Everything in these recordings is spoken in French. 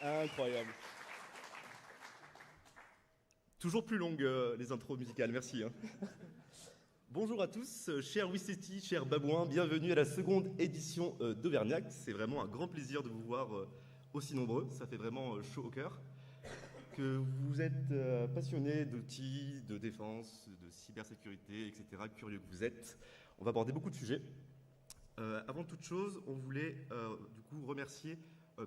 Incroyable. Toujours plus longues les intros musicales, merci. Bonjour à tous, chers Wisseti, chers Babouins, bienvenue à la seconde édition d'Auvergnac. C'est vraiment un grand plaisir de vous voir aussi nombreux, ça fait vraiment chaud au cœur. Que vous êtes passionnés d'outils, de défense, de cybersécurité, etc., curieux que vous êtes. On va aborder beaucoup de sujets. Avant toute chose, on voulait du coup remercier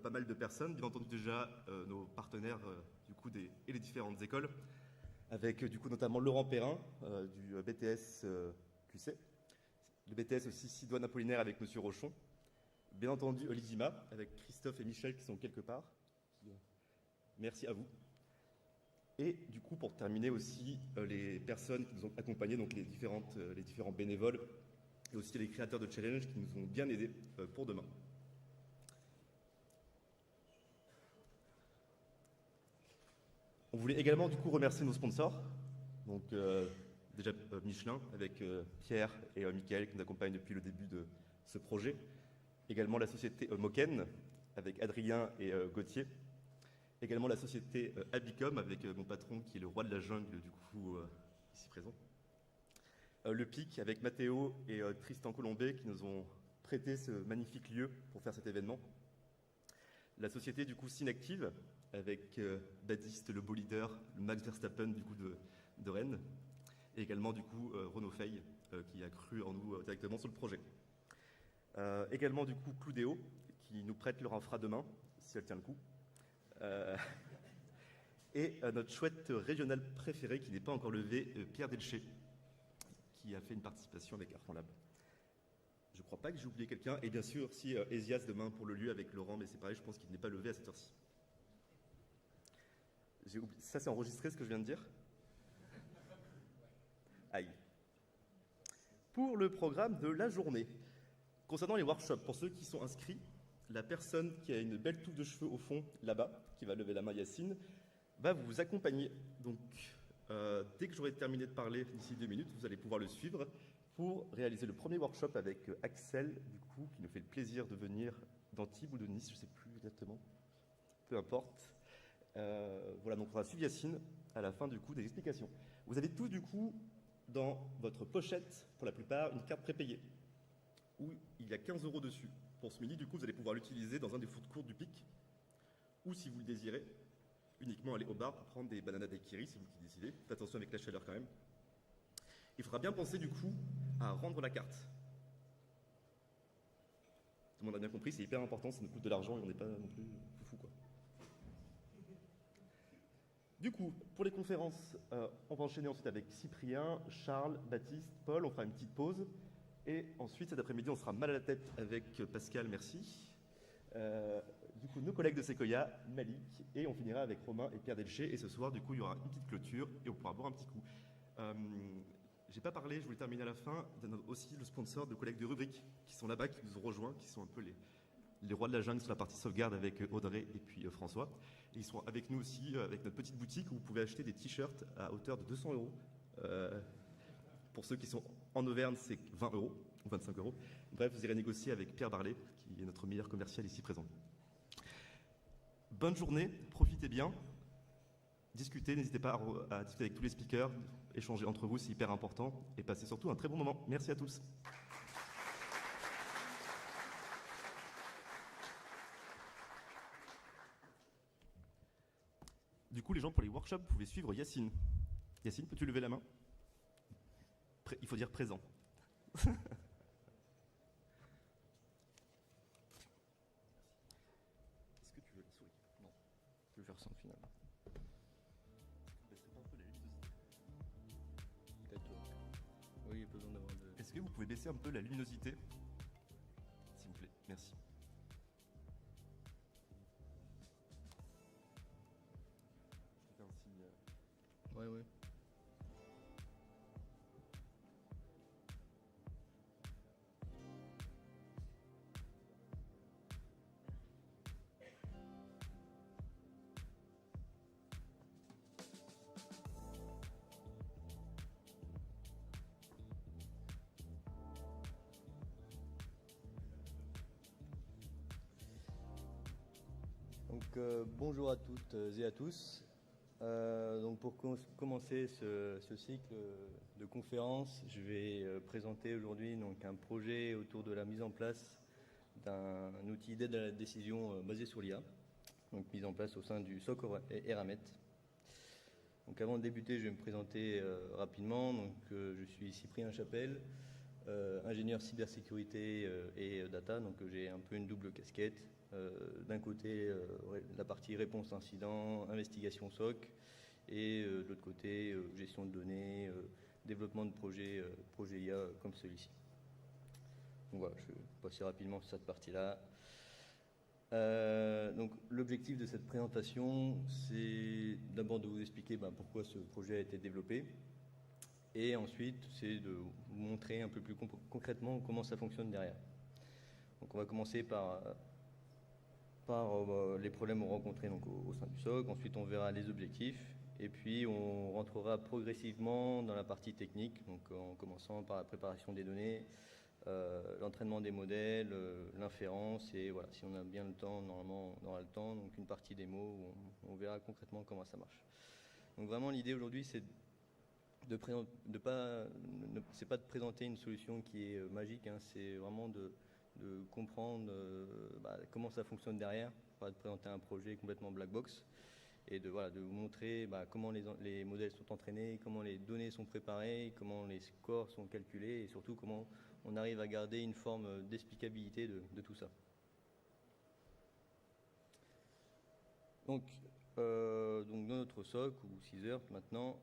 pas mal de personnes, bien entendu déjà nos partenaires et les différentes écoles, avec du coup notamment Laurent Perrin du BTS QC, le BTS aussi Sidoine Apollinaire avec Monsieur Rochon, bien entendu Olivima avec Christophe et Michel qui sont quelque part. Merci à vous. Et du coup, pour terminer aussi, les personnes qui nous ont accompagnés, donc les différents bénévoles, et aussi les créateurs de challenge qui nous ont bien aidés pour demain. On voulait également du coup remercier nos sponsors, donc déjà Michelin avec Pierre et Mickaël qui nous accompagnent depuis le début de ce projet. Également la société Moken avec Adrien et Gauthier. Également la société Abicom avec mon patron qui est le roi de la jungle du coup ici présent. Le PIC avec Mathéo et Tristan Colombet qui nous ont prêté ce magnifique lieu pour faire cet événement. La société du coup Synactive avec Baptiste le beau leader, le Max Verstappen du coup de Rennes. Et également du coup Renaud Fay qui a cru en nous directement sur le projet. Également du coup Cloudéo qui nous prête leur infra demain si elle tient le coup. Et notre chouette régional préféré qui n'est pas encore levé, Pierre Delcher, qui a fait une participation avec Arfan Lab. Je ne crois pas que j'ai oublié quelqu'un. Et bien sûr, si Esias demain pour le lieu avec Laurent, mais c'est pareil, je pense qu'il n'est pas levé à cette heure-ci. Ça, c'est enregistré ce que je viens de dire? Aïe. Pour le programme de la journée, concernant les workshops, pour ceux qui sont inscrits, la personne qui a une belle touffe de cheveux au fond, là-bas, qui va lever la main, Yacine, va vous accompagner. Donc, dès que j'aurai terminé de parler, d'ici 2 minutes, vous allez pouvoir le suivre pour réaliser le premier workshop avec Axel, du coup, qui nous fait le plaisir de venir d'Antibes ou de Nice, je ne sais plus exactement, peu importe. Voilà, donc on va suivre Yacine à la fin, du coup, des explications. Vous avez tous, du coup, dans votre pochette, pour la plupart, une carte prépayée, où il y a 15 € dessus. Pour ce midi, du coup, vous allez pouvoir l'utiliser dans un des food courts du PIC, ou si vous le désirez, uniquement aller au bar pour prendre des bananas daiquiri, c'est vous qui décidez. Faites attention avec la chaleur quand même. Il faudra bien penser du coup à rendre la carte. Tout le monde a bien compris, c'est hyper important, ça nous coûte de l'argent et on n'est pas non plus fou quoi. Du coup, pour les conférences, on va enchaîner ensuite avec Cyprien, Charles, Baptiste, Paul, on fera une petite pause. Et ensuite, cet après-midi, on sera mal à la tête avec Pascal, merci. Du coup, nos collègues de Sequoia, Malik, et on finira avec Romain et Pierre Delcher. Et ce soir, du coup, il y aura une petite clôture et on pourra boire un petit coup. J'ai pas parlé, je voulais terminer à la fin, aussi le sponsor de collègues de rubrique qui sont là-bas, qui nous ont rejoints, qui sont un peu les rois de la jungle sur la partie sauvegarde avec Audrey et puis François. Et ils sont avec nous aussi, avec notre petite boutique où vous pouvez acheter des t-shirts à hauteur de 200 €. Pour ceux qui sont en Auvergne, c'est 20 € ou 25 €. Bref, vous irez négocier avec Pierre Barlet, qui est notre meilleur commercial ici présent. Bonne journée, profitez bien, discutez, n'hésitez pas à discuter avec tous les speakers, échanger entre vous, c'est hyper important, et passez surtout un très bon moment. Merci à tous. Du coup, les gens pour les workshops, vous pouvez suivre Yacine. Yacine, peux-tu lever la main? Il faut dire présent. Est-ce que tu veux la souris? Non. Je vais faire ça au final. Baisserai pas un peu la luminosité? Peut-être. Oui, il y a besoin d'avoir de... Est-ce que vous pouvez baisser un peu la luminosité? S'il vous plaît, merci. Je te fais un signe. Ouais, ouais. Donc, Bonjour à toutes et à tous. Donc pour commencer ce cycle de conférences, je vais présenter aujourd'hui donc un projet autour de la mise en place d'un outil d'aide à la décision basé sur l'IA, donc mise en place au sein du SOC Eramet. Donc avant de débuter, je vais me présenter rapidement. Donc je suis Cyprien Chapelle, ingénieur cybersécurité et data. Donc j'ai un peu une double casquette. D'un côté, la partie réponse incident, investigation SOC, et de l'autre côté, gestion de données, développement de projets IA comme celui-ci. Donc voilà, je vais passer rapidement sur cette partie-là. Donc l'objectif de cette présentation, c'est d'abord de vous expliquer pourquoi ce projet a été développé, et ensuite c'est de vous montrer un peu plus concrètement comment ça fonctionne derrière. Donc on va commencer par les problèmes rencontrés donc, au sein du SOC, ensuite on verra les objectifs, et puis on rentrera progressivement dans la partie technique, donc en commençant par la préparation des données, l'entraînement des modèles, l'inférence, et voilà, si on a bien le temps, normalement on aura le temps, donc une partie démo où on verra concrètement comment ça marche. Donc vraiment l'idée aujourd'hui c'est c'est pas de présenter une solution qui est magique, hein, c'est vraiment de comprendre comment ça fonctionne derrière, pas de présenter un projet complètement black box, et de vous montrer comment les modèles sont entraînés, comment les données sont préparées, comment les scores sont calculés, et surtout comment on arrive à garder une forme d'explicabilité de tout ça. Donc dans notre SOC, ou CISR maintenant,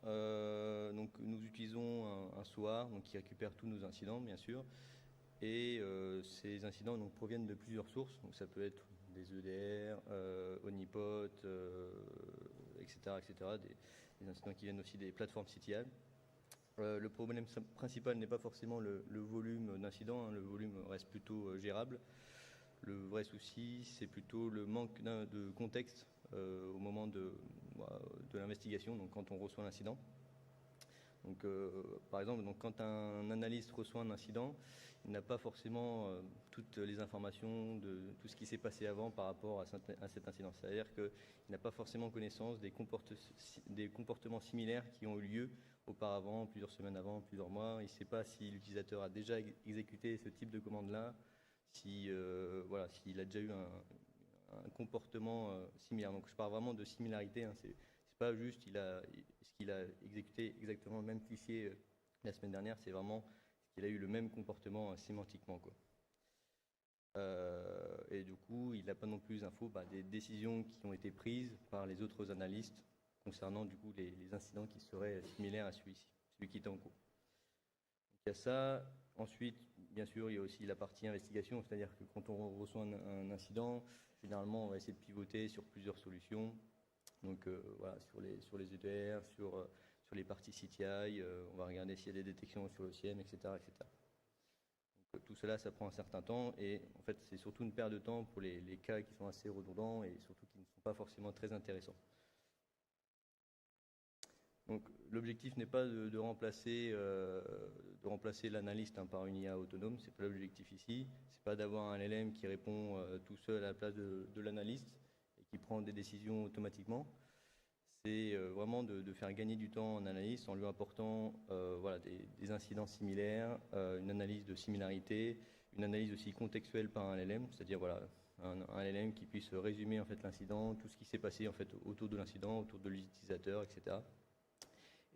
donc nous utilisons un SOAR donc, qui récupère tous nos incidents, bien sûr. Et ces incidents donc, proviennent de plusieurs sources. Donc, ça peut être des EDR, Honeypot, etc. Des incidents qui viennent aussi des plateformes CTI. Le problème principal n'est pas forcément le volume d'incidents, hein, le volume reste plutôt gérable. Le vrai souci, c'est plutôt le manque de contexte au moment de l'investigation, donc quand on reçoit l'incident. Donc, par exemple, donc, quand un analyste reçoit un incident, il n'a pas forcément toutes les informations de tout ce qui s'est passé avant par rapport à cet incident. C'est-à-dire qu'il n'a pas forcément connaissance des comportements similaires qui ont eu lieu auparavant, plusieurs semaines avant, plusieurs mois. Il ne sait pas si l'utilisateur a déjà exécuté ce type de commande-là, s'il a déjà eu un comportement similaire. Donc je parle vraiment de similarité, hein. C'est pas juste est-ce qu'il a exécuté exactement le même fichier la semaine dernière, c'est vraiment est-ce qu'il a eu le même comportement sémantiquement, quoi. Et du coup, il n'a pas non plus l'info des décisions qui ont été prises par les autres analystes concernant du coup les incidents qui seraient similaires à celui-ci, celui qui était en cours. Donc, il y a ça. Ensuite, bien sûr, il y a aussi la partie investigation, c'est-à-dire que quand on reçoit un incident, généralement, on va essayer de pivoter sur plusieurs solutions. Donc sur les EDR, sur les parties CTI, on va regarder s'il y a des détections sur le CIEM, etc. Donc, tout cela, ça prend un certain temps, et en fait, c'est surtout une perte de temps pour les cas qui sont assez redondants et surtout qui ne sont pas forcément très intéressants. Donc l'objectif n'est pas de remplacer l'analyste par une IA autonome, c'est pas l'objectif ici. C'est pas d'avoir un LLM qui répond tout seul à la place de l'analyste et qui prend des décisions automatiquement. C'est vraiment de faire gagner du temps en analyste en lui apportant des incidents similaires, une analyse de similarité, une analyse aussi contextuelle par un LLM, c'est-à-dire un LLM qui puisse résumer en fait l'incident, tout ce qui s'est passé en fait autour de l'incident, autour de l'utilisateur, etc.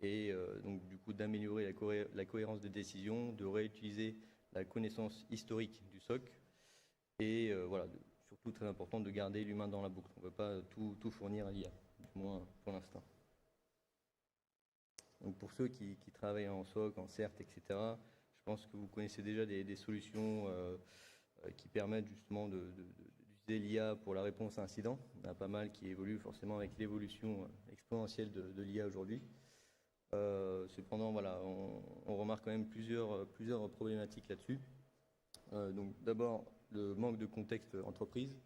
Et donc du coup d'améliorer la cohérence des décisions, de réutiliser la connaissance historique du SOC, et surtout très important de garder l'humain dans la boucle. On ne peut pas tout fournir à l'IA, du moins pour l'instant. Donc pour ceux qui travaillent en SOC, en CERT, etc., je pense que vous connaissez déjà des solutions qui permettent justement d'utiliser l'IA pour la réponse à incident. Il y en a pas mal qui évoluent forcément avec l'évolution exponentielle de l'IA aujourd'hui. Cependant, on remarque quand même plusieurs problématiques là-dessus. Donc d'abord, le manque de contexte entreprise,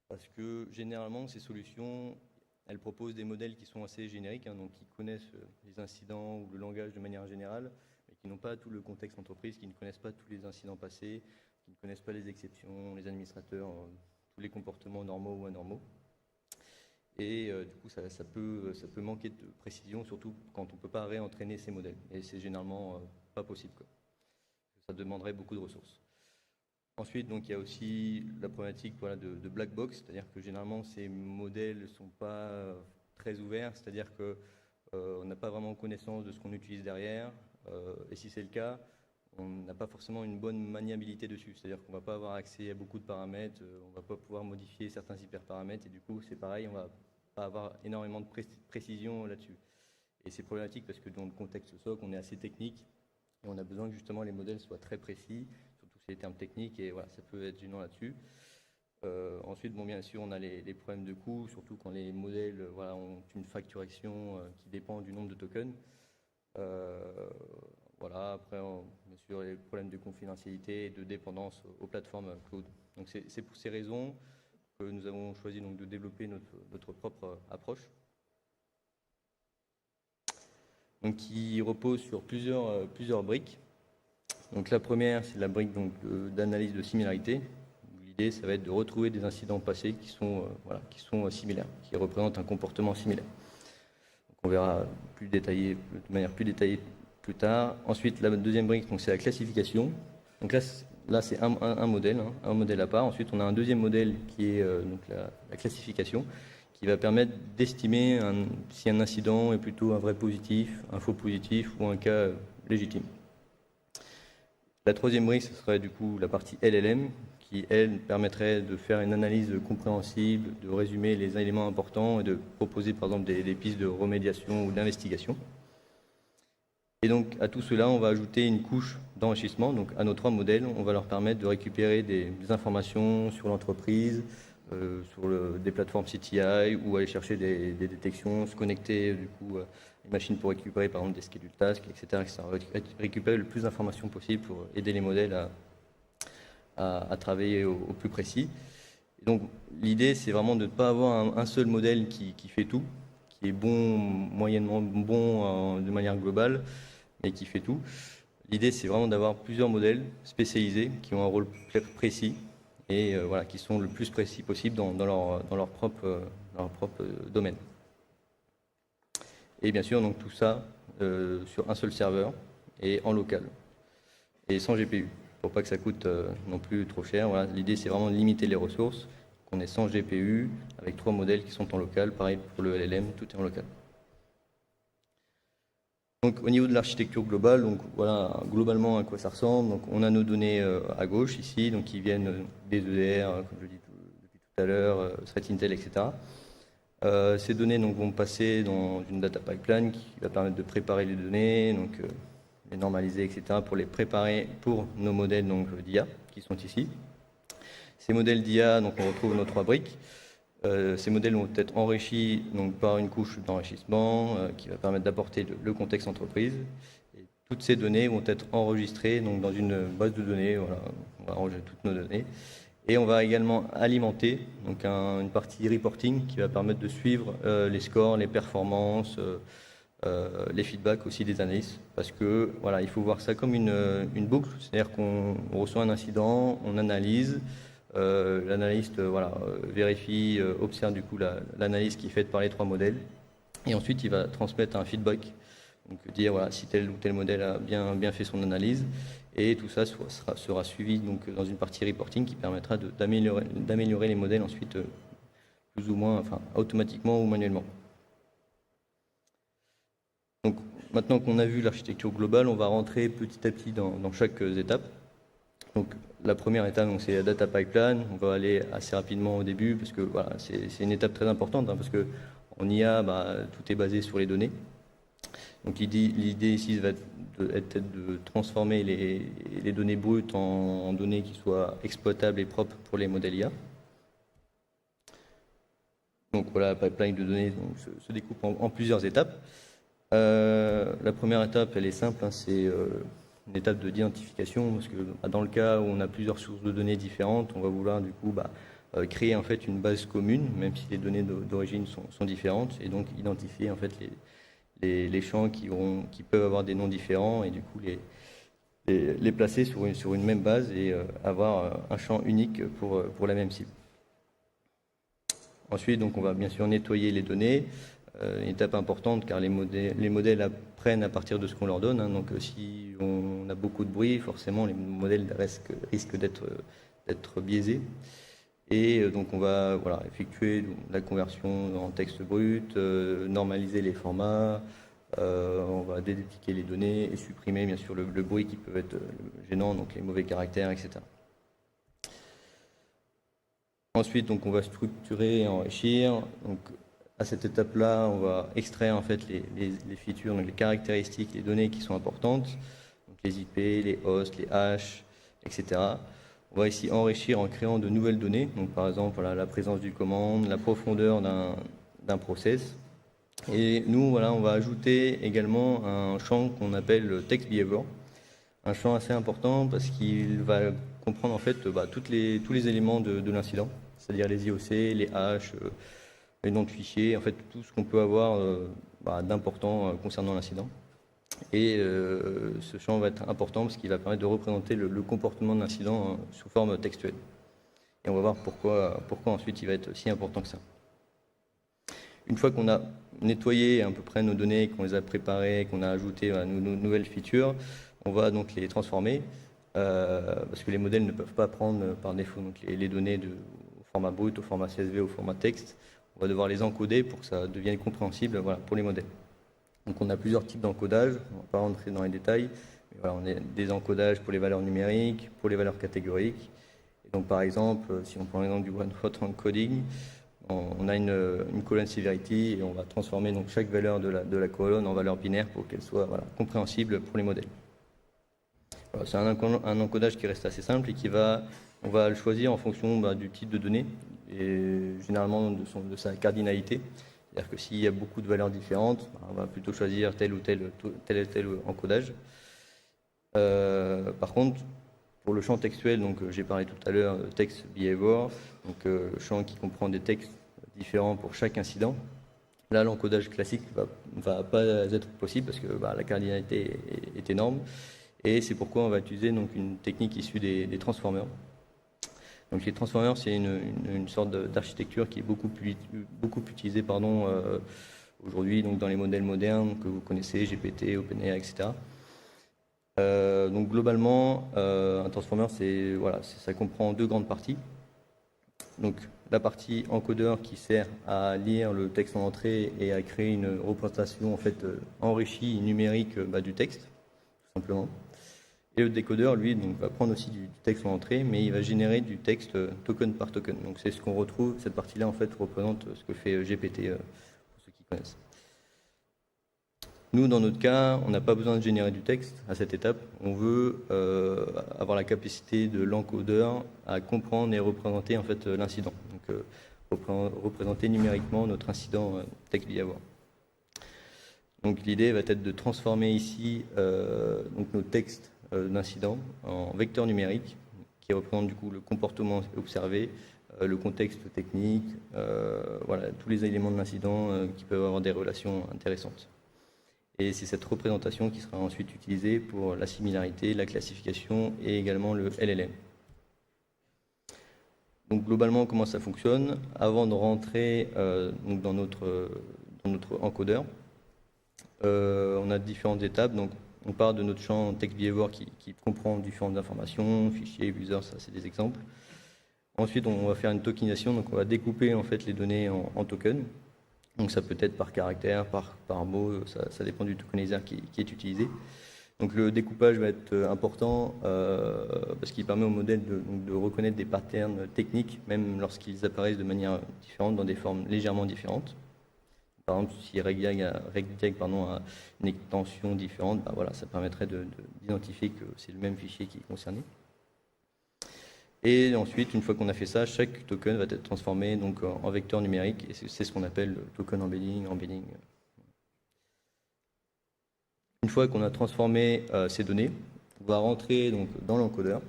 parce que généralement, ces solutions, elles proposent des modèles qui sont assez génériques, hein, donc qui connaissent les incidents ou le langage de manière générale, mais qui n'ont pas tout le contexte entreprise, qui ne connaissent pas tous les incidents passés, qui ne connaissent pas les exceptions, les administrateurs, tous les comportements normaux ou anormaux. Et du coup, ça peut manquer de précision, surtout quand on ne peut pas réentraîner ces modèles. Et c'est généralement pas possible, quoi. Ça demanderait beaucoup de ressources. Ensuite, donc, il y a aussi la problématique de black box, c'est-à-dire que généralement, ces modèles ne sont pas très ouverts, c'est-à-dire qu'on n'a pas vraiment connaissance de ce qu'on utilise derrière. Et si c'est le cas, on n'a pas forcément une bonne maniabilité dessus, c'est-à-dire qu'on ne va pas avoir accès à beaucoup de paramètres, on ne va pas pouvoir modifier certains hyperparamètres, et du coup, c'est pareil, on ne va pas avoir énormément de précision là-dessus. Et c'est problématique parce que dans le contexte SOC, on est assez technique, et on a besoin que justement les modèles soient très précis, surtout sur les termes techniques, et voilà, ça peut être gênant là-dessus. Ensuite, bon, bien sûr, on a les problèmes de coût, surtout quand les modèles ont une facturation qui dépend du nombre de tokens. Voilà, après, bien sûr, les problèmes de confidentialité et de dépendance aux plateformes cloud. Donc, c'est pour ces raisons que nous avons choisi donc, de développer notre propre approche, donc, qui repose sur plusieurs briques. Donc, la première, c'est la brique d'analyse de similarité. L'idée, ça va être de retrouver des incidents passés qui sont similaires, qui représentent un comportement similaire. Donc, on verra de manière plus détaillée plus tard. Ensuite, la deuxième brique, c'est la classification. Donc là c'est un modèle, un modèle à part. Ensuite, on a un deuxième modèle qui est la classification, qui va permettre d'estimer si un incident est plutôt un vrai positif, un faux positif ou un cas légitime. La troisième brique, ce serait du coup la partie LLM, qui, elle, permettrait de faire une analyse compréhensible, de résumer les éléments importants et de proposer, par exemple, des pistes de remédiation ou d'investigation. Et donc, à tout cela, on va ajouter une couche d'enrichissement. Donc, à nos trois modèles, on va leur permettre de récupérer des informations sur l'entreprise, sur des plateformes CTI, ou aller chercher des détections, se connecter, du coup, à une machine pour récupérer, par exemple, des schedule tasks, etc., etc. Récupérer le plus d'informations possible pour aider les modèles à travailler au plus précis. Et donc, l'idée, c'est vraiment de ne pas avoir un seul modèle qui fait tout, qui est bon, moyennement bon de manière globale, et qui fait tout. L'idée, c'est vraiment d'avoir plusieurs modèles spécialisés qui ont un rôle précis et qui sont le plus précis possible dans leur propre domaine. Et bien sûr, donc tout ça sur un seul serveur et en local et sans GPU, pour pas que ça coûte non plus trop cher. Voilà. L'idée, c'est vraiment de limiter les ressources, qu'on est sans GPU avec trois modèles qui sont en local. Pareil pour le LLM, tout est en local. Donc, au niveau de l'architecture globale, donc voilà globalement à quoi ça ressemble. Donc, on a nos données à gauche ici, donc qui viennent des EDR, comme je dis depuis tout à l'heure, Threat Intel, etc. Ces données donc, vont passer dans une data pipeline qui va permettre de préparer les données, donc les normaliser, etc. pour les préparer pour nos modèles d'IA qui sont ici. Ces modèles d'IA, donc on retrouve nos trois briques. Ces modèles vont être enrichis par une couche d'enrichissement qui va permettre d'apporter le contexte entreprise. Et toutes ces données vont être enregistrées dans une base de données. Voilà, on va enregistrer toutes nos données. Et on va également alimenter une partie reporting qui va permettre de suivre les scores, les performances, les feedbacks aussi des analystes. Parce que voilà, il faut voir ça comme une boucle, c'est-à-dire qu'on reçoit un incident, on analyse. L'analyste vérifie, observe du coup l'analyse qui est faite par les trois modèles et ensuite il va transmettre un feedback, donc dire voilà, si tel ou tel modèle a bien fait son analyse, et tout ça sera suivi donc, dans une partie reporting qui permettra d'améliorer les modèles ensuite plus ou moins, enfin automatiquement ou manuellement. Donc maintenant qu'on a vu l'architecture globale, on va rentrer petit à petit dans chaque étape. Donc, la première étape, c'est la data pipeline. On va aller assez rapidement au début parce que voilà, c'est une étape très importante parce que en IA, tout est basé sur les données. Donc, l'idée ici va être de transformer les données brutes en données qui soient exploitables et propres pour les modèles IA. Donc, voilà, la pipeline de données se découpe en plusieurs étapes. La première étape, elle est simple, c'est une étape d'identification, parce que dans le cas où on a plusieurs sources de données différentes, on va vouloir du coup créer en fait une base commune, même si les données d'origine sont différentes, et donc identifier en fait les champs qui peuvent avoir des noms différents, et du coup les placer sur une même base et avoir un champ unique pour la même cible. Ensuite, donc, on va bien sûr nettoyer les données. Une étape importante car les modèles apprennent à partir de ce qu'on leur donne. Hein. Donc si on a beaucoup de bruit, forcément les modèles risquent d'être biaisés. Et donc on va effectuer la conversion en texte brut, normaliser les formats, on va dédupliquer les données et supprimer bien sûr le bruit qui peut être gênant, donc les mauvais caractères, etc. Ensuite, donc, on va structurer et enrichir. Donc, à cette étape-là, on va extraire en fait les features, donc les caractéristiques, les données qui sont importantes, donc les IP, les hosts, les hashes, etc. On va ici enrichir en créant de nouvelles données, donc par exemple la présence du commande, la profondeur d'un process. Et nous, on va ajouter également un champ qu'on appelle text behavior, un champ assez important parce qu'il va comprendre en fait tous les éléments de l'incident, c'est-à-dire les IOC, les hashes, les noms de fichiers, en fait tout ce qu'on peut avoir d'important concernant l'incident. Et ce champ va être important parce qu'il va permettre de représenter le comportement de l'incident sous forme textuelle. Et on va voir pourquoi ensuite il va être si important que ça. Une fois qu'on a nettoyé à peu près nos données, qu'on les a préparées, qu'on a ajouté nos nouvelles features, on va donc les transformer parce que les modèles ne peuvent pas prendre par défaut donc les données au format brut, au format CSV, au format texte. On va devoir les encoder pour que ça devienne compréhensible pour les modèles. Donc on a plusieurs types d'encodage, on ne va pas rentrer dans les détails, mais on a des encodages pour les valeurs numériques, pour les valeurs catégoriques. Et donc par exemple, si on prend l'exemple du one-hot encoding, on a une colonne severity et on va transformer donc chaque valeur de la colonne en valeur binaire pour qu'elle soit compréhensible pour les modèles. C'est un encodage qui reste assez simple et on va le choisir en fonction du type de données et généralement de sa cardinalité. C'est-à-dire que s'il y a beaucoup de valeurs différentes, on va plutôt choisir tel ou tel encodage. Par contre, pour le champ textuel, donc j'ai parlé tout à l'heure de text behavior, donc champ qui comprend des textes différents pour chaque incident. Là, l'encodage classique va pas être possible parce que la cardinalité est énorme. Et c'est pourquoi on va utiliser donc une technique issue des transformers. Donc les transformers, c'est une sorte d'architecture qui est beaucoup utilisée aujourd'hui dans les modèles modernes que vous connaissez, GPT, OpenAI, etc. Donc globalement, un transformer, ça comprend deux grandes parties. Donc la partie encodeur qui sert à lire le texte en entrée et à créer une représentation en fait enrichie numérique du texte, tout simplement. Et le décodeur, lui, donc, va prendre aussi du texte en entrée, mais il va générer du texte token par token. Donc c'est ce qu'on retrouve, cette partie-là en fait représente ce que fait GPT, pour ceux qui connaissent. Nous, dans notre cas, on n'a pas besoin de générer du texte à cette étape. On veut avoir la capacité de l'encodeur à comprendre et représenter en fait l'incident. Donc représenter numériquement notre incident text behavior. Donc l'idée va être de transformer ici donc nos textes d'incident en vecteur numérique qui représente du coup le comportement observé, le contexte technique, tous les éléments de l'incident qui peuvent avoir des relations intéressantes. Et c'est cette représentation qui sera ensuite utilisée pour la similarité, la classification et également le LLM. Donc globalement, comment ça fonctionne? Avant de rentrer donc dans notre encodeur, on a différentes étapes. Donc on part de notre champ text behavior qui comprend différentes informations, fichiers, users, ça c'est des exemples. Ensuite, on va faire une tokenisation, donc on va découper en fait les données en tokens. Donc ça peut être par caractère, par mot, ça dépend du tokenizer qui est utilisé. Donc le découpage va être important parce qu'il permet au modèle de reconnaître des patterns techniques, même lorsqu'ils apparaissent de manière différente, dans des formes légèrement différentes. Par exemple, si regdiag a une extension différente, ça permettrait d'identifier que c'est le même fichier qui est concerné. Et ensuite, une fois qu'on a fait ça, chaque token va être transformé donc, en vecteur numérique, et c'est ce qu'on appelle le token embedding. Une fois qu'on a transformé ces données, on va rentrer donc, dans l'encodeur.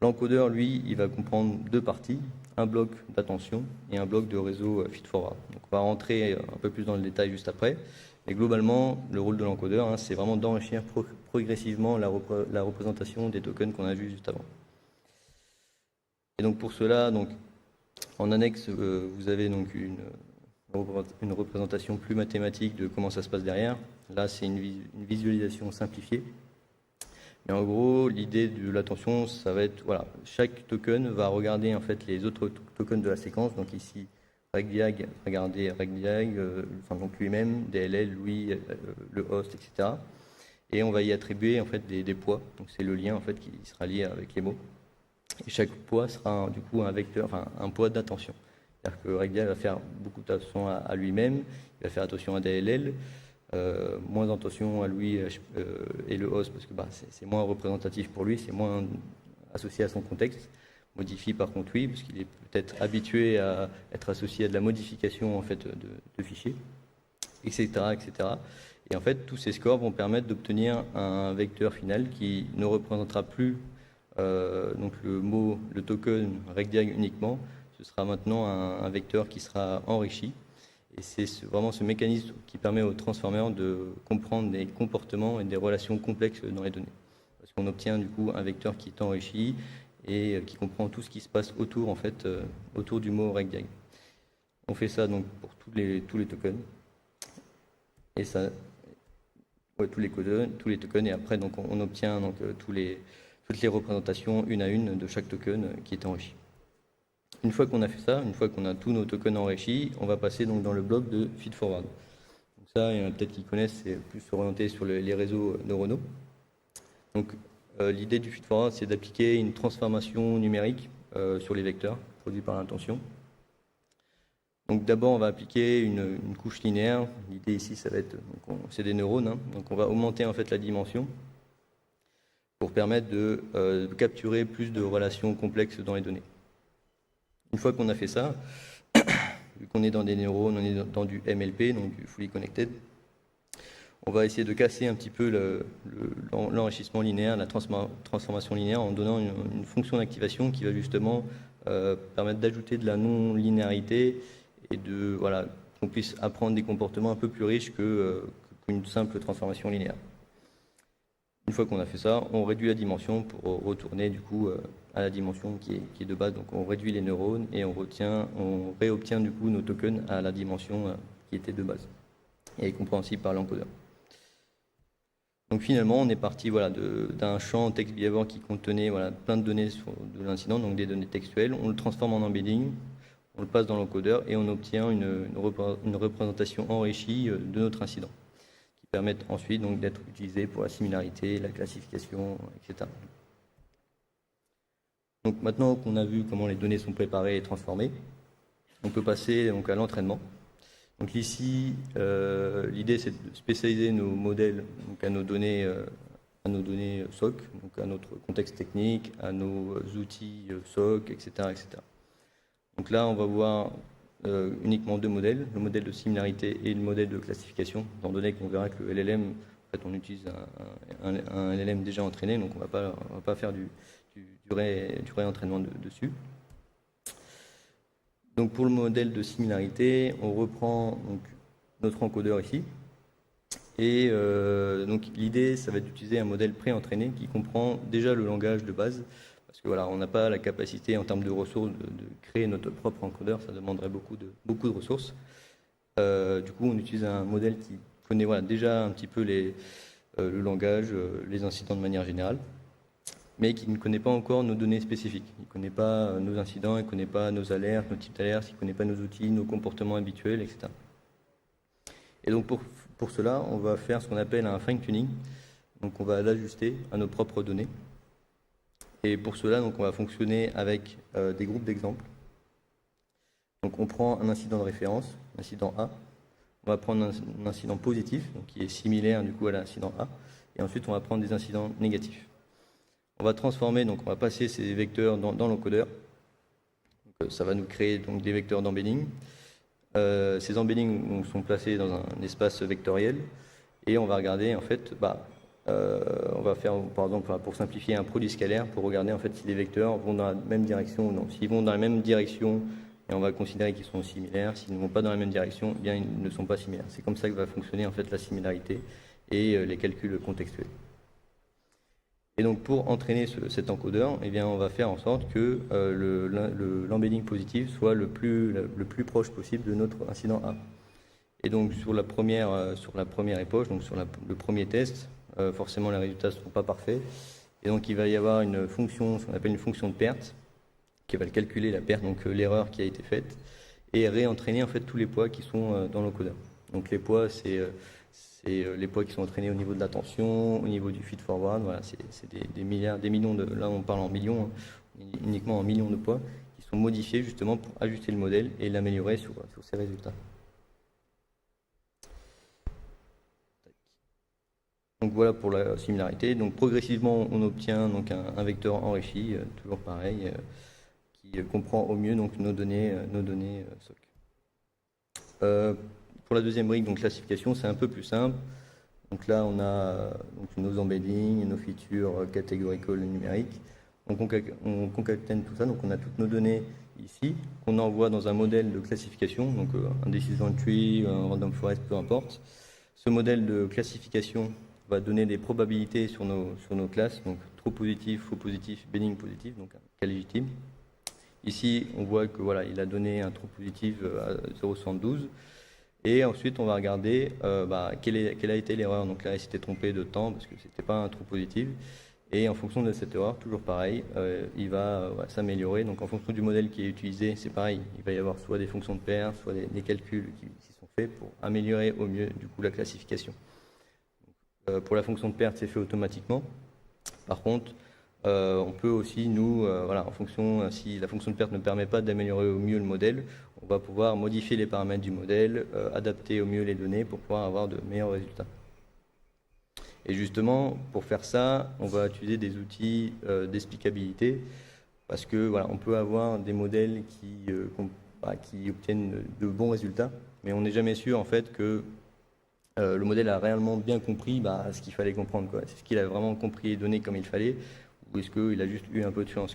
L'encodeur, lui, il va comprendre deux parties, un bloc d'attention et un bloc de réseau feed-forward. Donc on va rentrer un peu plus dans le détail juste après. Mais globalement, le rôle de l'encodeur, c'est vraiment d'enrichir progressivement la représentation des tokens qu'on a vus juste avant. Et donc pour cela, donc, En annexe, vous avez donc une représentation plus mathématique de comment ça se passe derrière. Là, c'est une visualisation simplifiée. Mais en gros, l'idée de l'attention, ça va être, voilà, chaque token va regarder en fait les autres tokens de la séquence. Donc ici, regdiag, regardez regdiag, donc lui-même, DLL, lui, le host, etc. Et on va y attribuer en fait des poids. Donc c'est le lien en fait qui sera lié avec les mots. Et chaque poids sera du coup un vecteur, enfin un poids d'attention. C'est-à-dire que regdiag va faire beaucoup d'attention à lui-même, il va faire attention à DLL. Moins attention à lui et le host parce que c'est moins représentatif pour lui, c'est moins associé à son contexte. Modifie par contre oui, parce qu'il est peut-être habitué à être associé à de la modification en fait de fichiers, etc., etc. Et en fait, tous ces scores vont permettre d'obtenir un vecteur final qui ne représentera plus donc le token regdiag uniquement. Ce sera maintenant un vecteur qui sera enrichi. Et c'est vraiment ce mécanisme qui permet aux transformers de comprendre des comportements et des relations complexes dans les données. Parce qu'on obtient du coup un vecteur qui est enrichi et qui comprend tout ce qui se passe autour, en fait, autour du mot regdiag. On fait ça donc pour tous les tokens. Et ça, tous les tokens. Et après, donc, on obtient donc, toutes les représentations une à une de chaque token qui est enrichi. Une fois qu'on a fait ça, une fois qu'on a tous nos tokens enrichis, on va passer donc dans le bloc de feed-forward. Donc ça, il y en a peut-être qui connaissent, c'est plus orienté sur les réseaux neuronaux. Donc l'idée du feed-forward, c'est d'appliquer une transformation numérique sur les vecteurs produits par l'intention. Donc d'abord, on va appliquer une couche linéaire. L'idée ici, ça va être, c'est des neurones, hein. Donc on va augmenter en fait la dimension pour permettre de capturer plus de relations complexes dans les données. Une fois qu'on a fait ça, vu qu'on est dans des neurones, on est dans du MLP, donc du Fully Connected, on va essayer de casser un petit peu l'enrichissement linéaire, la transformation linéaire en donnant une fonction d'activation qui va justement permettre d'ajouter de la non-linéarité et de qu'on puisse apprendre des comportements un peu plus riches qu'une simple transformation linéaire. Une fois qu'on a fait ça, on réduit la dimension pour retourner du coup à la dimension qui est de base. Donc on réduit les neurones et on réobtient du coup nos tokens à la dimension qui était de base et compréhensible par l'encodeur. Donc finalement, on est parti d'un champ text behavior qui contenait plein de données de l'incident, donc des données textuelles. On le transforme en embedding, on le passe dans l'encodeur et on obtient une représentation enrichie de notre incident, qui permettent ensuite donc d'être utilisés pour la similarité, la classification, etc. Donc maintenant qu'on a vu comment les données sont préparées et transformées, on peut passer donc à l'entraînement. Donc ici, l'idée c'est de spécialiser nos modèles donc à nos données SOC, donc à notre contexte technique, à nos outils SOC, etc., etc. Donc là, on va voir uniquement deux modèles, le modèle de similarité et le modèle de classification, étant donné qu'on verra que le LLM, en fait, on utilise un LLM déjà entraîné, donc on ne va pas faire du réentraînement dessus. Donc pour le modèle de similarité, on reprend donc notre encodeur ici. Et donc l'idée, ça va être d'utiliser un modèle pré-entraîné qui comprend déjà le langage de base. Parce que on n'a pas la capacité en termes de ressources de créer notre propre encodeur, ça demanderait beaucoup de ressources. Du coup, on utilise un modèle qui connaît déjà un petit peu le langage, les incidents de manière générale, mais qui ne connaît pas encore nos données spécifiques. Il ne connaît pas nos incidents, il ne connaît pas nos alertes, nos types d'alertes, il ne connaît pas nos outils, nos comportements habituels, etc. Et donc pour cela, on va faire ce qu'on appelle un fine-tuning. Donc on va l'ajuster à nos propres données. Et pour cela, donc, on va fonctionner avec des groupes d'exemples. Donc on prend un incident de référence, l'incident A. On va prendre un incident positif, donc, qui est similaire du coup à l'incident A. Et ensuite, on va prendre des incidents négatifs. On va transformer, donc on va passer ces vecteurs dans l'encodeur. Ça va nous créer donc, des vecteurs d'embedding. Ces embeddings sont placés dans un espace vectoriel. Et on va regarder, en fait, on va faire, par exemple, pour simplifier, un produit scalaire pour regarder en fait, si les vecteurs vont dans la même direction ou non. S'ils vont dans la même direction, et on va considérer qu'ils sont similaires. S'ils ne vont pas dans la même direction, eh bien, ils ne sont pas similaires. C'est comme ça que va fonctionner en fait, la similarité et les calculs contextuels. Et donc pour entraîner cet encodeur, eh bien, on va faire en sorte que l'embedding positif soit le plus proche possible de notre incident A. Et donc sur la première épauche, donc sur le premier test, forcément les résultats ne seront pas parfaits. Et donc il va y avoir une fonction, ce qu'on appelle une fonction de perte, qui va calculer la perte, donc l'erreur qui a été faite, et réentraîner en fait tous les poids qui sont dans l'encodeur. Donc les poids, c'est les poids qui sont entraînés au niveau de la tension, au niveau du feed-forward. Voilà, c'est des milliards, des millions de. Là, on parle en millions, uniquement en millions de poids, qui sont modifiés justement pour ajuster le modèle et l'améliorer sur ces résultats. Donc voilà pour la similarité. Donc progressivement, on obtient donc un vecteur enrichi, toujours pareil, qui comprend au mieux donc nos données SOC. Pour la deuxième brique, donc classification, c'est un peu plus simple. Donc là, on a donc, nos embeddings, nos features catégoriques numériques. Donc on concatène tout ça, donc on a toutes nos données ici, qu'on envoie dans un modèle de classification, donc un decision tree, un random forest, peu importe. Ce modèle de classification va donner des probabilités sur nos classes, donc true positif, faux positif, embedding positif, donc un cas légitime. Ici, on voit que voilà, il a donné un true positif à 0,72. Et ensuite, on va regarder quelle a été l'erreur. Donc là, il s'était trompé de temps parce que ce n'était pas un trou positif. Et en fonction de cette erreur, toujours pareil, il va s'améliorer. Donc en fonction du modèle qui est utilisé, c'est pareil. Il va y avoir soit des fonctions de paire, soit des calculs qui sont faits pour améliorer au mieux du coup la classification. Pour la fonction de perte, c'est fait automatiquement. Par contre, on peut aussi, nous, en fonction, si la fonction de perte ne permet pas d'améliorer au mieux le modèle, on va pouvoir modifier les paramètres du modèle, adapter au mieux les données pour pouvoir avoir de meilleurs résultats. Et justement, pour faire ça, on va utiliser des outils d'explicabilité parce que voilà, on peut avoir des modèles qui obtiennent de bons résultats, mais on n'est jamais sûr en fait que le modèle a réellement bien compris ce qu'il fallait comprendre. Est-ce qu'il a vraiment compris les données comme il fallait ou est-ce qu'il a juste eu un peu de chance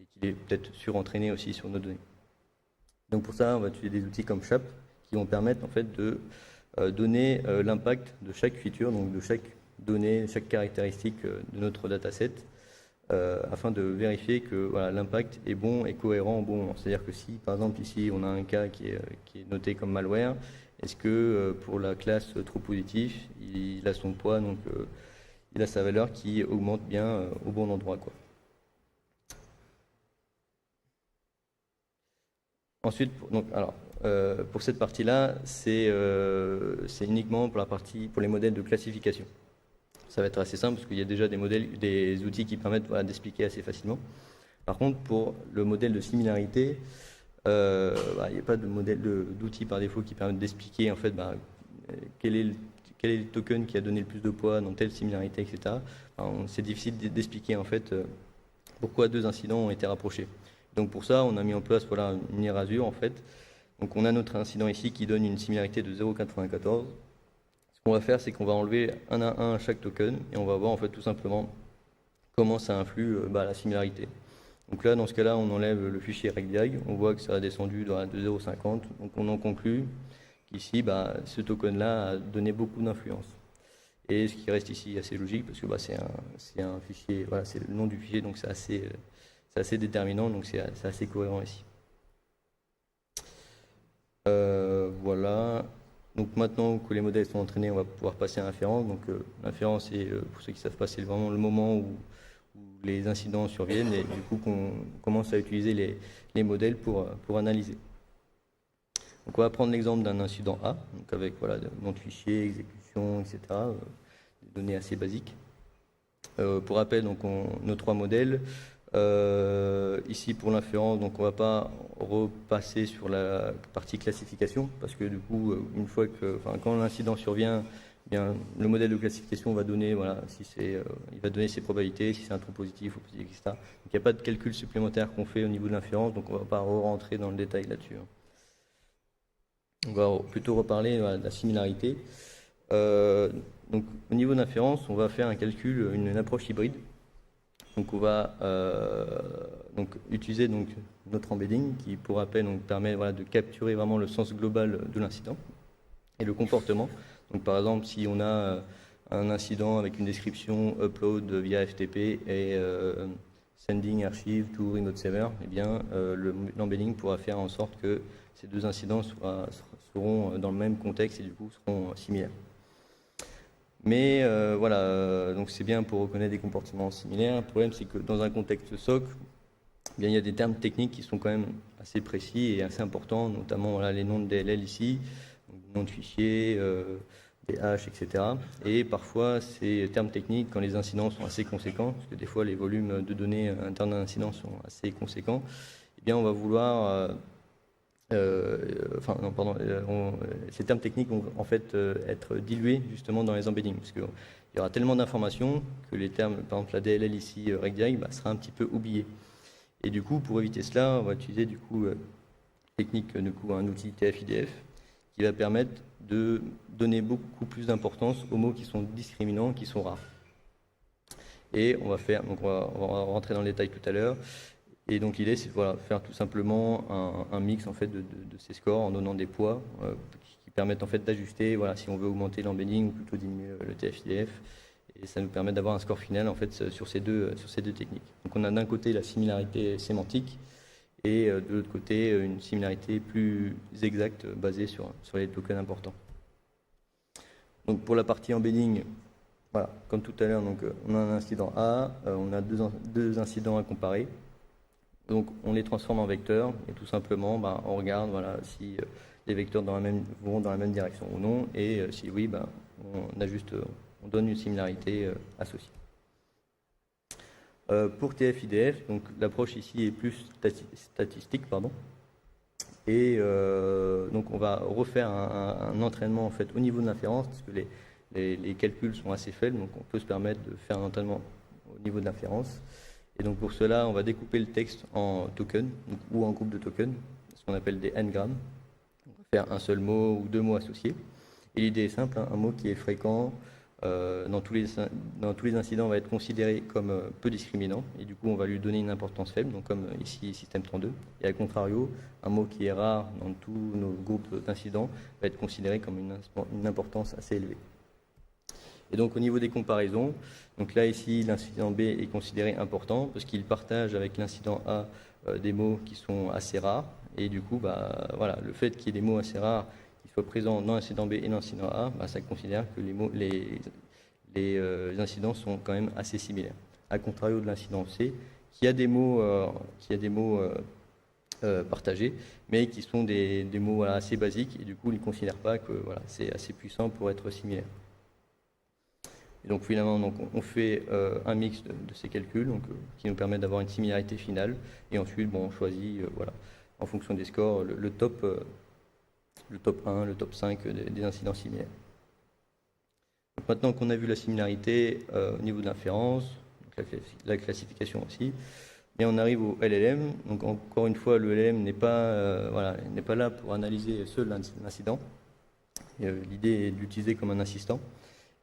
et qu'il est peut-être surentraîné aussi sur nos données. Donc pour ça, on va utiliser des outils comme SHAP qui vont permettre en fait de donner l'impact de chaque feature, donc de chaque donnée, chaque caractéristique de notre dataset, afin de vérifier que voilà, l'impact est bon et cohérent au bon moment. C'est-à-dire que si, par exemple, ici, on a un cas qui est noté comme malware, est-ce que pour la classe true positif, il a son poids, donc il a sa valeur qui augmente bien au bon endroit, quoi. Ensuite, pour cette partie-là, c'est uniquement pour les modèles de classification. Ça va être assez simple parce qu'il y a déjà des outils qui permettent d'expliquer assez facilement. Par contre, pour le modèle de similarité, il n'y a pas de modèle d'outil par défaut qui permet d'expliquer en fait quel est le token qui a donné le plus de poids dans telle similarité, etc. C'est difficile d'expliquer en fait pourquoi deux incidents ont été rapprochés. Donc pour ça, on a mis en place une erasure en fait. Donc on a notre incident ici qui donne une similarité de 0,94. Ce qu'on va faire, c'est qu'on va enlever un à un chaque token et on va voir en fait tout simplement comment ça influe la similarité. Donc là, dans ce cas-là, on enlève le fichier regdiag, on voit que ça a descendu de 0,50. Donc on en conclut qu'ici, ce token-là a donné beaucoup d'influence. Et ce qui reste ici assez logique parce que c'est un fichier, voilà, c'est le nom du fichier, donc c'est assez déterminant, donc c'est assez cohérent ici. Voilà. Donc maintenant que les modèles sont entraînés, on va pouvoir passer à l'inférence. Donc l'inférence, pour ceux qui ne savent pas, c'est vraiment le moment où les incidents surviennent et du coup qu'on commence à utiliser les modèles pour analyser. Donc on va prendre l'exemple d'un incident A, donc avec nom de fichier, exécution, etc. Des données assez basiques. Pour rappel, donc nos trois modèles. Ici pour l'inférence, donc on ne va pas repasser sur la partie classification parce que du coup, une fois quand l'incident survient, bien, le modèle de classification va donner, il va donner ses probabilités, si c'est un trou positif ou positif, etc. Donc il n'y a pas de calcul supplémentaire qu'on fait au niveau de l'inférence, donc on ne va pas rentrer dans le détail là-dessus. On va plutôt reparler de la similarité. Donc au niveau de l'inférence, on va faire un calcul, une approche hybride. Donc on va utiliser notre embedding qui, pour rappel, permet de capturer vraiment le sens global de l'incident et le comportement. Donc par exemple, si on a un incident avec une description upload via FTP et sending archive to remote server, eh bien l'embedding pourra faire en sorte que ces deux incidents seront dans le même contexte et du coup seront similaires. Mais voilà, donc c'est bien pour reconnaître des comportements similaires. Le problème, c'est que dans un contexte SOC, eh bien, il y a des termes techniques qui sont quand même assez précis et assez importants, notamment voilà, les noms de DLL ici, noms de fichiers, des hashes, etc. Et parfois, ces termes techniques, quand les incidents sont assez conséquents, parce que des fois les volumes de données internes d'un incident sont assez conséquents, eh bien, on va vouloir ces termes techniques vont en fait être dilués justement dans les embeddings, parce qu'il y aura tellement d'informations que les termes, par exemple la DLL ici, regdirect, sera un petit peu oublié. Et du coup, pour éviter cela, on va utiliser du coup technique, du coup, un outil TF-IDF qui va permettre de donner beaucoup plus d'importance aux mots qui sont discriminants, qui sont rares. Et on va faire, donc on va rentrer dans le détail tout à l'heure. Et donc l'idée, c'est de voilà, faire tout simplement un mix en fait de ces scores en donnant des poids qui permettent en fait d'ajuster, voilà, si on veut augmenter l'embedding ou plutôt diminuer le TF-IDF. Et ça nous permet d'avoir un score final en fait sur ces deux techniques. Donc on a d'un côté la similarité sémantique et de l'autre côté une similarité plus exacte basée sur les tokens importants. Donc pour la partie embedding, voilà, comme tout à l'heure, donc on a un incident A, on a deux incidents à comparer. Donc on les transforme en vecteurs et tout simplement on regarde voilà, si les vecteurs vont dans la même direction ou non, et si oui, on donne une similarité associée. Pour TF-IDF, donc l'approche ici est plus statistique, et donc on va refaire un entraînement en fait au niveau de l'inférence, parce que les calculs sont assez faibles, donc on peut se permettre de faire un entraînement au niveau de l'inférence. Et donc pour cela, on va découper le texte en tokens ou en groupes de tokens, ce qu'on appelle des n-grammes. On va faire un seul mot ou deux mots associés. Et l'idée est simple, un mot qui est fréquent dans tous les incidents va être considéré comme peu discriminant, et du coup on va lui donner une importance faible, donc comme ici système 32. Et à contrario, un mot qui est rare dans tous nos groupes d'incidents va être considéré comme une importance assez élevée. Et donc au niveau des comparaisons, donc là ici l'incident B est considéré important parce qu'il partage avec l'incident A des mots qui sont assez rares, et du coup voilà, le fait qu'il y ait des mots assez rares qui soient présents dans l'incident B et dans l'incident A, ça considère que les incidents sont quand même assez similaires. À contrario de l'incident C, qui a des mots partagés, mais qui sont des mots voilà, assez basiques, et du coup il ne considère pas que voilà, c'est assez puissant pour être similaire. Et donc finalement, on fait un mix de ces calculs qui nous permet d'avoir une similarité finale. Et ensuite, on choisit, voilà, en fonction des scores, le top 1, le top 5 des incidents similaires. Donc maintenant qu'on a vu la similarité au niveau de l'inférence, la classification aussi, et on arrive au LLM. Donc encore une fois, le LLM n'est pas là pour analyser seul l'incident. L'idée est de l'utiliser comme un assistant.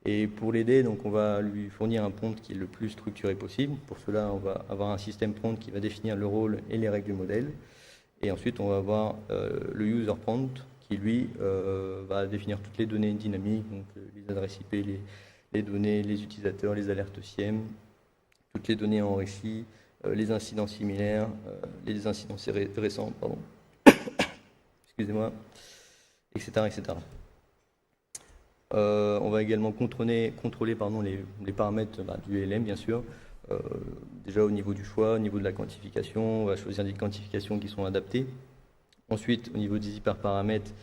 Et pour l'aider, donc on va lui fournir un prompt qui est le plus structuré possible. Pour cela, on va avoir un système prompt qui va définir le rôle et les règles du modèle. Et ensuite, on va avoir le user prompt qui, lui, va définir toutes les données dynamiques, donc les adresses IP, les données, les utilisateurs, les alertes SIEM, toutes les données enrichies, les incidents similaires, les incidents récents, excusez-moi, etc., etc. On va également contrôler les paramètres du LM, bien sûr. Déjà au niveau du choix, au niveau de la quantification, on va choisir des quantifications qui sont adaptées. Ensuite, au niveau des hyperparamètres,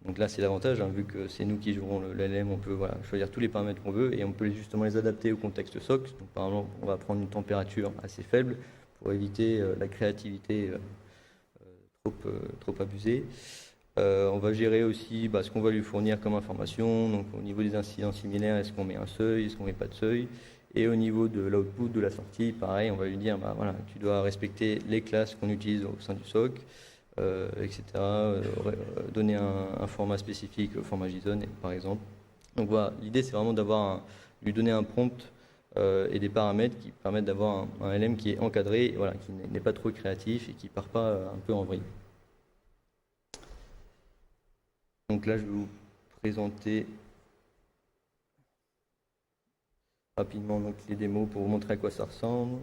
donc là c'est l'avantage, vu que c'est nous qui jouerons le LM, on peut choisir tous les paramètres qu'on veut et on peut justement les adapter au contexte SOC. Donc par exemple, on va prendre une température assez faible pour éviter la créativité trop abusée. On va gérer aussi ce qu'on va lui fournir comme information. Donc au niveau des incidents similaires, est-ce qu'on met un seuil, est-ce qu'on met pas de seuil? Et au niveau de l'output, de la sortie, pareil, on va lui dire voilà, tu dois respecter les classes qu'on utilise au sein du SOC, etc. Donner un format spécifique, le format JSON par exemple. Donc voilà, l'idée c'est vraiment lui donner un prompt et des paramètres qui permettent d'avoir un LM qui est encadré, voilà, qui n'est pas trop créatif et qui part pas un peu en vrille. Donc là, je vais vous présenter rapidement donc, les démos pour vous montrer à quoi ça ressemble.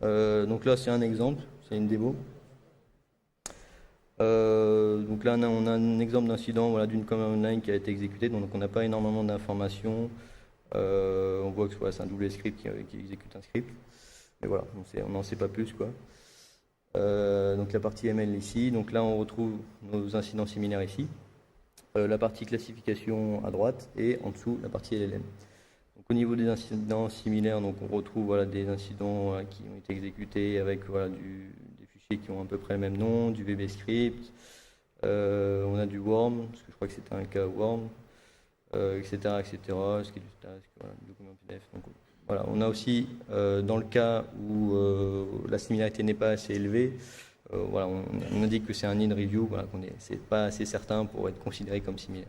Donc là, c'est un exemple, c'est une démo. Donc là, on a un exemple d'incident voilà, d'une commande online qui a été exécutée, donc on n'a pas énormément d'informations. On voit que c'est un double script qui exécute un script. Mais voilà, on n'en sait pas plus, quoi. Donc la partie ML ici. Donc là, on retrouve nos incidents similaires ici. La partie classification à droite et en dessous, la partie LLM. Donc, au niveau des incidents similaires, donc on retrouve voilà, des incidents qui ont été exécutés avec voilà, des fichiers qui ont à peu près le même nom, du VB-script. On a du worm, parce que je crois que c'était un cas worm, etc., etc., schedule task, voilà, document PDF. Donc, voilà, on a aussi, dans le cas où la similarité n'est pas assez élevée, voilà, on indique que c'est un in review, voilà, c'est pas assez certain pour être considéré comme similaire.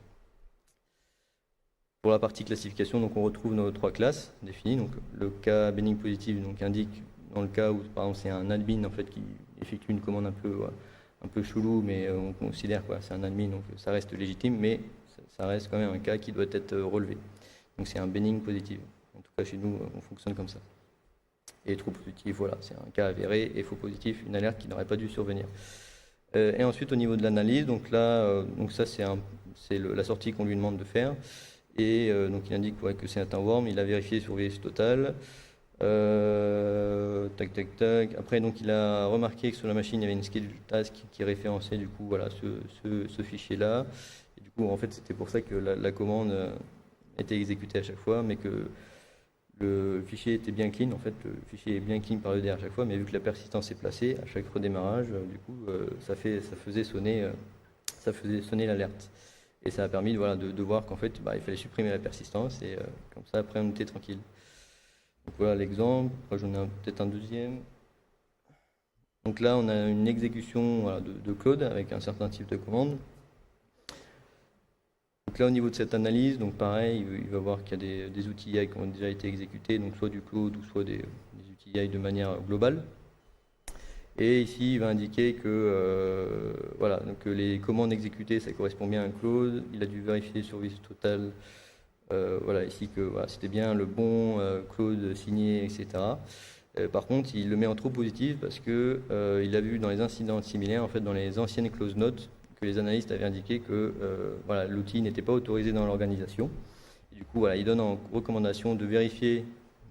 Pour la partie classification, donc on retrouve nos 3 classes définies. Donc le cas benign positif donc indique dans le cas où par exemple c'est un admin en fait qui effectue une commande un peu chelou, mais on considère quoi, c'est un admin donc ça reste légitime, mais ça reste quand même un cas qui doit être relevé. Donc c'est un benign positif. En tout cas chez nous on fonctionne comme ça. Et true positif, voilà, c'est un cas avéré, et faux positif, une alerte qui n'aurait pas dû survenir. Et ensuite au niveau de l'analyse, donc là, donc ça c'est la sortie qu'on lui demande de faire. Et donc il indique que c'est un worm, il a vérifié sur VS Total. Tac, tac, tac. Après, donc il a remarqué que sur la machine, il y avait une schedule task qui référençait du coup voilà, ce fichier-là. Et du coup, en fait, c'était pour ça que la commande était exécutée à chaque fois, mais que le fichier était bien clean. En fait, le fichier est bien clean par l'EDR à chaque fois, mais vu que la persistance est placée, à chaque redémarrage, du coup, ça faisait sonner l'alerte. Et ça a permis voilà, de voir qu'en fait, il fallait supprimer la persistance et comme ça, après, on était tranquille. Donc voilà l'exemple. J'en ai peut-être un deuxième. Donc là, on a une exécution voilà, de code avec un certain type de commande. Donc là, au niveau de cette analyse, donc pareil, il va voir qu'il y a des outils AI qui ont déjà été exécutés, donc soit du code ou soit des outils AI de manière globale. Et ici, il va indiquer que, voilà, donc les commandes exécutées, ça correspond bien à un clause. Il a dû vérifier sur VS Total, voilà, ici que voilà, c'était bien le bon clause signé, etc. Par contre, il le met en trop positif parce que il a vu dans les incidents similaires, en fait, dans les anciennes clause notes, que les analystes avaient indiqué que voilà, l'outil n'était pas autorisé dans l'organisation. Du coup, voilà, il donne en recommandation de vérifier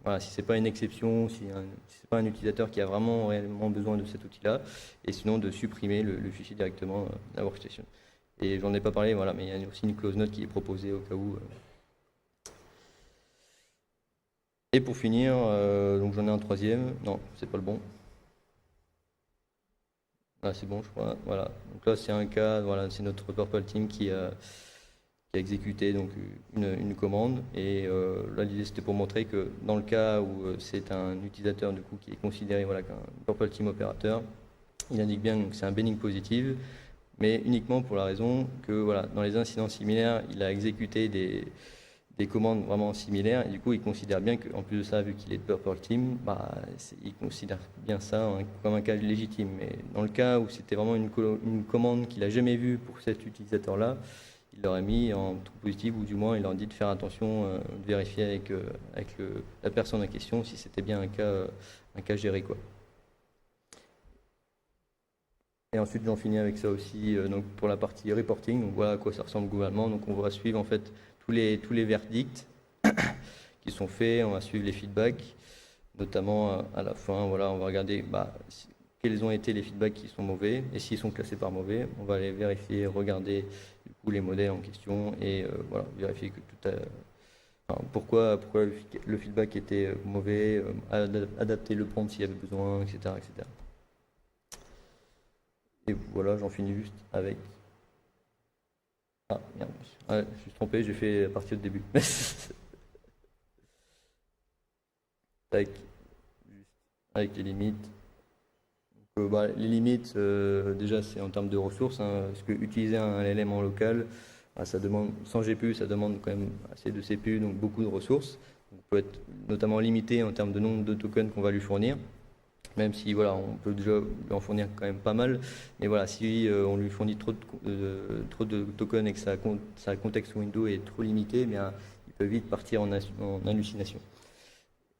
voilà, si ce n'est pas une exception, si ce n'est pas un utilisateur qui a vraiment réellement besoin de cet outil-là, et sinon de supprimer le fichier directement de la workstation. Et j'en ai pas parlé, voilà, mais il y a aussi une close note qui est proposée au cas où. Et pour finir, donc j'en ai un troisième. Non, c'est pas le bon. Ah, c'est bon, je crois. Voilà. Donc là, c'est un cas. Voilà, c'est notre Purple Team qui a exécuté donc une commande. Et là, l'idée c'était pour montrer que dans le cas où c'est un utilisateur du coup qui est considéré voilà qu'un Purple Team opérateur, il indique bien que c'est un benign positif, mais uniquement pour la raison que voilà dans les incidents similaires, il a exécuté des commandes vraiment similaires, et du coup il considère bien qu'en plus de ça, vu qu'il est de Purple Team, il considère bien ça comme un cas légitime. Mais dans le cas où c'était vraiment une commande qu'il n'a jamais vue pour cet utilisateur-là, il l'aurait mis en true positif, ou du moins il leur dit de faire attention, de vérifier avec la personne en question si c'était bien un cas géré, quoi. Et ensuite j'en finis avec ça aussi, donc pour la partie reporting, donc voilà à quoi ça ressemble globalement. Donc on va suivre en fait tous les verdicts qui sont faits, on va suivre les feedbacks, notamment à la fin, voilà, on va regarder quels ont été les feedbacks qui sont mauvais, et s'ils sont classés par mauvais, on va aller vérifier, regarder du coup les modèles en question, et voilà, vérifier que tout a... pourquoi le feedback était mauvais, adapter le prompt s'il y avait besoin, etc., etc. Et voilà, j'en finis juste avec... Ah, merde. Ouais, je suis trompé, j'ai fait la partie au début. Tac. Juste avec les limites. Donc, les limites, déjà, c'est en termes de ressources. Parce que utiliser un LLM en local, ça demande, sans GPU, ça demande quand même assez de CPU, donc beaucoup de ressources. Donc, on peut être notamment limité en termes de nombre de tokens qu'on va lui fournir. Même si voilà, on peut déjà lui en fournir quand même pas mal, mais voilà, si on lui fournit trop de tokens et que sa contexte window est trop limité, eh bien, il peut vite partir en hallucination.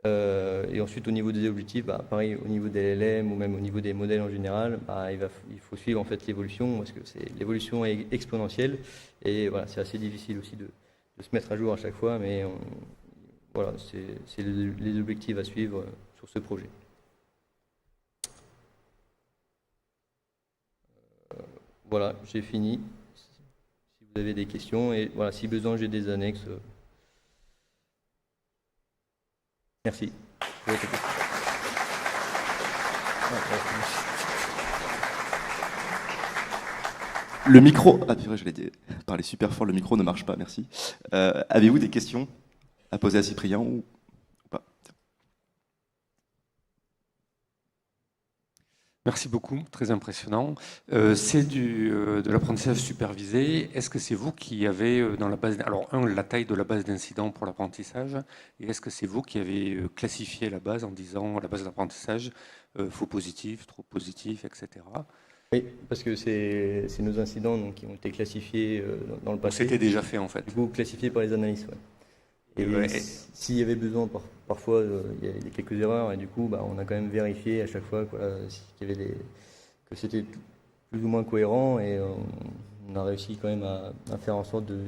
Et ensuite, au niveau des objectifs, bah, pareil, au niveau des LLM ou même au niveau des modèles en général, bah, il faut suivre en fait l'évolution parce que l'évolution est exponentielle et voilà, c'est assez difficile aussi de se mettre à jour à chaque fois, mais voilà, c'est les objectifs à suivre sur ce projet. Voilà, j'ai fini. Si vous avez des questions, et voilà, si besoin, j'ai des annexes. Merci. Le micro, ah purée, je l'ai parlé super fort, le micro ne marche pas, merci. Avez-vous des questions à poser à Cyprien ou pas? Merci beaucoup, très impressionnant. C'est de l'apprentissage supervisé. Est-ce que c'est vous qui avez dans la base, alors la taille de la base d'incidents pour l'apprentissage, et est-ce que c'est vous qui avez classifié la base en disant la base d'apprentissage faux positif, trop positif, etc. Oui, parce que c'est nos incidents donc, qui ont été classifiés dans le passé. C'était déjà fait en fait. Du coup, classifiés par les analystes. Ouais. Et s'il y avait besoin, parfois, il y a quelques erreurs, et du coup, bah, on a quand même vérifié à chaque fois que c'était plus ou moins cohérent, et on a réussi quand même à faire en sorte de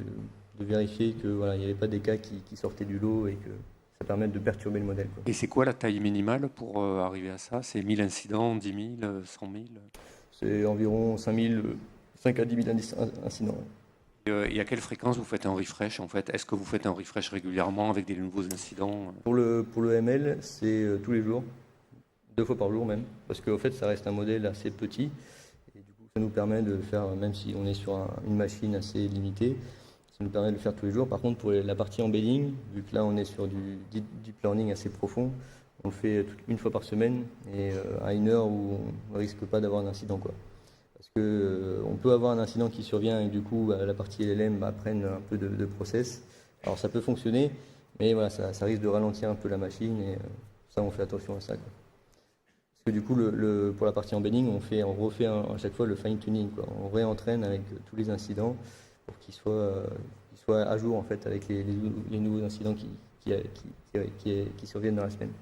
vérifier que voilà, il n'y avait pas des cas qui sortaient du lot et que ça permette de perturber le modèle. Quoi. Et c'est quoi la taille minimale pour arriver à ça? C'est 1000 incidents, 10 000, 100 000? C'est environ 5 à 10 000 incidents. Et à quelle fréquence vous faites un refresh en fait? Est-ce que vous faites un refresh régulièrement avec des nouveaux incidents? Pour le ML, c'est tous les jours, 2 fois par jour même, parce qu'en fait ça reste un modèle assez petit, et du coup ça nous permet de le faire, même si on est sur une machine assez limitée, ça nous permet de le faire tous les jours. Par contre pour la partie embedding, vu que là on est sur du deep learning assez profond, on le fait une fois par semaine, et à une heure où on ne risque pas d'avoir un incident, quoi. Parce qu'on peut avoir un incident qui survient et du coup la partie LLM prenne un peu de process. Alors ça peut fonctionner, mais voilà, ça risque de ralentir un peu la machine et ça on fait attention à ça. Quoi. Parce que du coup pour la partie embedding, on refait à chaque fois le fine tuning. Quoi. On réentraîne avec tous les incidents pour qu'ils soient à jour en fait avec les nouveaux incidents qui surviennent dans la semaine.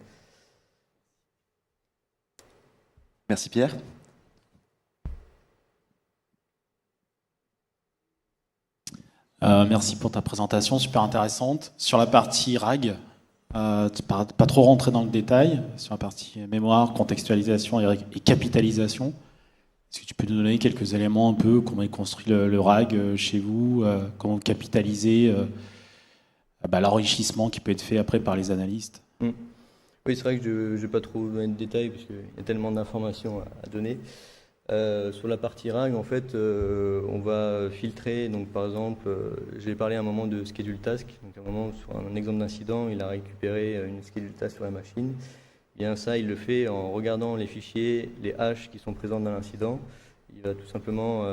Merci Pierre. Merci pour ta présentation, super intéressante. Sur la partie RAG, pas trop rentrer dans le détail, sur la partie mémoire, contextualisation et capitalisation. Est-ce que tu peux nous donner quelques éléments un peu, comment est construit le RAG chez vous, comment capitaliser l'enrichissement qui peut être fait après par les analystes? Oui, c'est vrai que je ne vais pas trop donner de détails parce qu'il y a tellement d'informations à donner. Sur la partie RAG, en fait, on va filtrer. Donc, par exemple, j'ai parlé à un moment de schedule task. Donc, à un moment, sur un exemple d'incident, il a récupéré une schedule task sur la machine. Bien, ça, il le fait en regardant les fichiers, les hashes qui sont présents dans l'incident. Il va tout simplement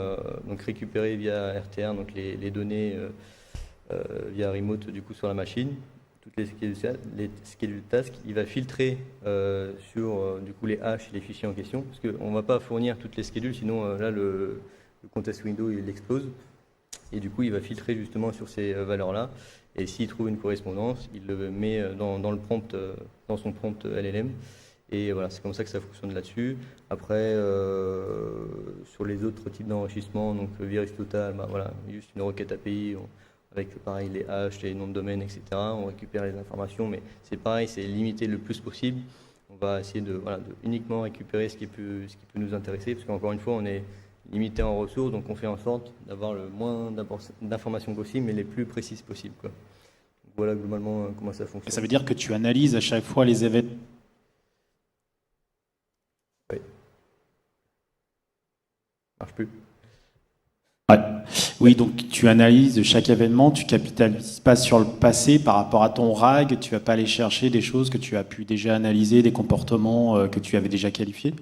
donc récupérer via RTR donc les données via remote du coup sur la machine. Toutes les schedule tasks, il va filtrer sur du coup les hashes et les fichiers en question, parce qu'on ne va pas fournir toutes les schedules, sinon là le contest window il explose, et du coup il va filtrer justement sur ces valeurs-là, et s'il trouve une correspondance, il le met dans le prompt, dans son prompt LLM, et voilà, c'est comme ça que ça fonctionne là-dessus. Après, sur les autres types d'enrichissement, donc virus total, voilà, juste une requête API, avec pareil les hashes, les noms de domaine, etc. On récupère les informations, mais c'est pareil, c'est limité le plus possible. On va essayer de uniquement récupérer ce qui peut nous intéresser, parce qu'encore une fois, on est limité en ressources, donc on fait en sorte d'avoir le moins d'informations possible, mais les plus précises possibles. Quoi. Donc voilà globalement comment ça fonctionne. Et ça veut dire que tu analyses à chaque fois les événements? Oui. Marche plus. Ouais. Oui, donc tu analyses chaque événement, tu capitalises pas sur le passé par rapport à ton RAG, tu vas pas aller chercher des choses que tu as pu déjà analyser, des comportements que tu avais déjà qualifiés?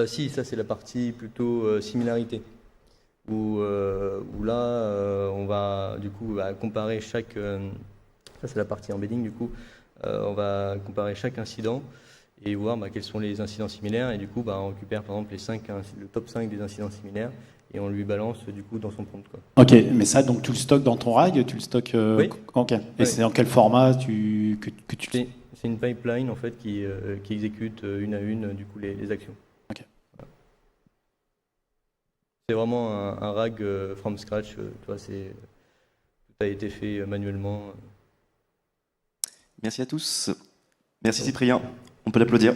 Si, ça c'est la partie plutôt similarité, où là on va du coup comparer chaque... ça c'est la partie embedding du coup, on va comparer chaque incident et voir quels sont les incidents similaires. Et du coup, on récupère par exemple le top 5 des incidents similaires et on lui balance du coup dans son prompt, quoi. Ok, mais ça, donc tu le stockes dans ton RAG, tu le stockes. Oui. Ok. Et Oui. c'est dans quel format que tu. C'est une pipeline en fait qui exécute une à une du coup les actions. Ok. Voilà. C'est vraiment un RAG from scratch. Tout a été fait manuellement. Merci à tous. Merci Cyprien. On peut l'applaudir.